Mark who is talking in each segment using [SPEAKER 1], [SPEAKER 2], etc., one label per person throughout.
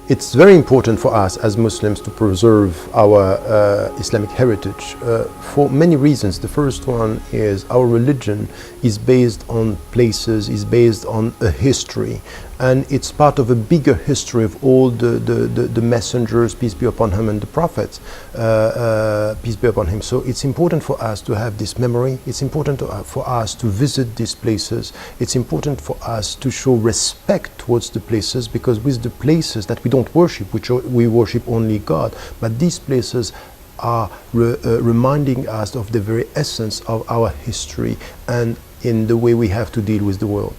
[SPEAKER 1] It's very important for us as Muslims to preserve our Islamic heritage for many reasons. The first one is our religion is based on places, is based on a history, and it's part of a bigger history of all the messengers, peace be upon him, and the prophets, peace be upon him. So it's important for us to have this memory. It's important for us to visit these places. It's important for us to show respect towards the places, because with the places that we don't worship, we worship only God, but these places are reminding us of the very essence of our history and in the way we have to deal with the world.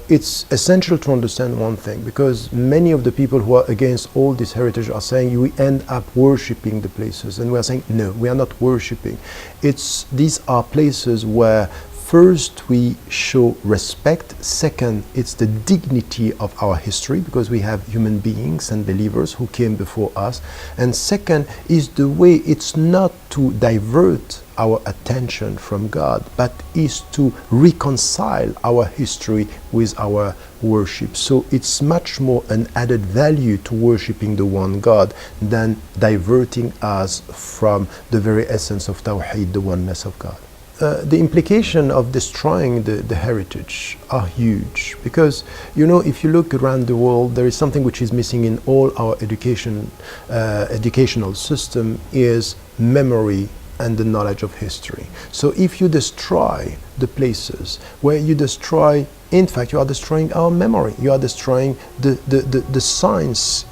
[SPEAKER 1] It's essential to understand one thing, because many of the people who are against all this heritage are saying we end up worshipping the places, and we are saying no, we are not worshipping. These are places where first we show respect. Second, it's the dignity of our history, because we have human beings and believers who came before us. And second is the way it's not to divert our attention from God, but is to reconcile our history with our worship. So it's much more an added value to worshipping the one God than diverting us from the very essence of Tawheed, the oneness of God. The implication of destroying the heritage are huge, because if you look around the world, there is something which is missing in all our educational system, is memory and the knowledge of history. So if you destroy the places where you destroy, in fact you are destroying our memory, you are destroying the science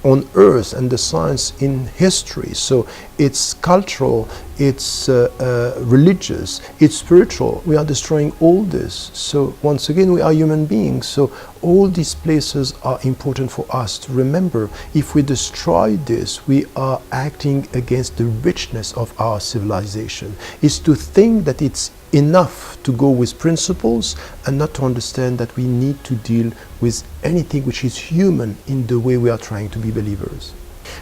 [SPEAKER 1] on earth and the science in history. So it's cultural, it's religious, it's spiritual. We are destroying all this. So once again, we are human beings. So all these places are important for us to remember. If we destroy this, we are acting against the richness of our civilization. It's to think that it's enough to go with principles and not to understand that we need to deal with anything which is human in the way we are trying to be believers.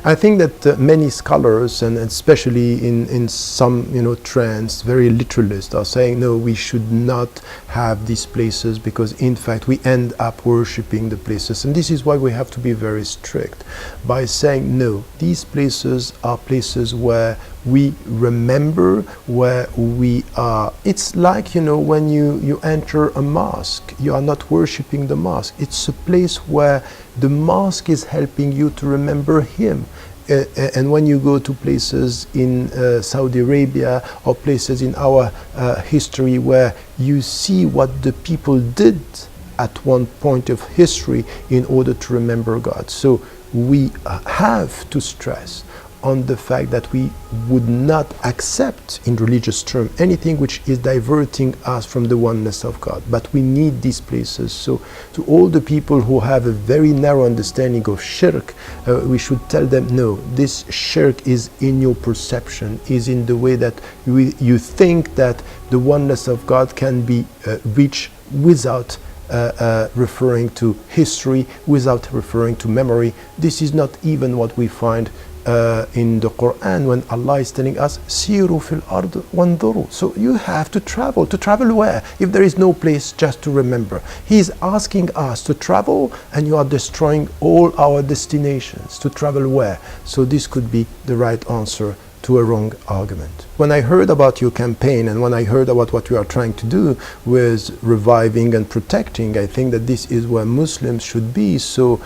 [SPEAKER 1] I think that many scholars, and especially in some trends, very literalists, are saying no, we should not have these places, because in fact we end up worshipping the places. And this is why we have to be very strict by saying no, these places are places where we remember, where we are. It's like when you enter a mosque, you are not worshipping the mosque. It's a place where the mosque is helping you to remember him. And when you go to places in Saudi Arabia or places in our history where you see what the people did at one point of history in order to remember God. So we have to stress on the fact that we would not accept, in religious terms, anything which is diverting us from the oneness of God. But we need these places. So to all the people who have a very narrow understanding of shirk, we should tell them, no, this shirk is in your perception, is in the way that you think that the oneness of God can be reached without referring to history, without referring to memory. This is not even what we find in the Quran when Allah is telling us siru fil ard wanduru. So you have to travel where, if there is no place just to remember? He is asking us to travel, and you are destroying all our destinations. To travel where? So this could be the right answer to a wrong argument. When I heard about your campaign, and when I heard about what you are trying to do with reviving and protecting, I think that this is where Muslims should be. So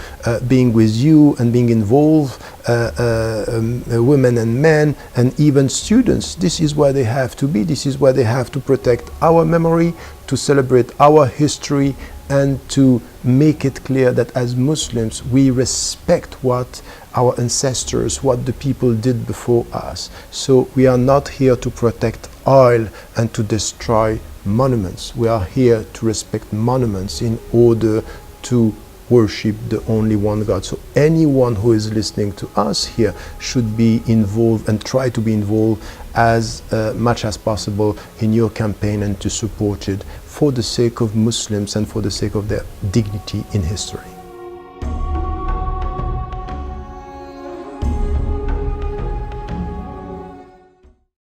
[SPEAKER 1] being with you and being involved, women and men and even students, this is where they have to be. This is where they have to protect our memory, to celebrate our history, and to make it clear that as Muslims we respect what our ancestors, what the people did before us. So we are not here to protect oil and to destroy monuments. We are here to respect monuments in order to worship the only one God. So anyone who is listening to us here should be involved and try to be involved as much as possible in your campaign, and to support it for the sake of Muslims and for the sake of their dignity in history.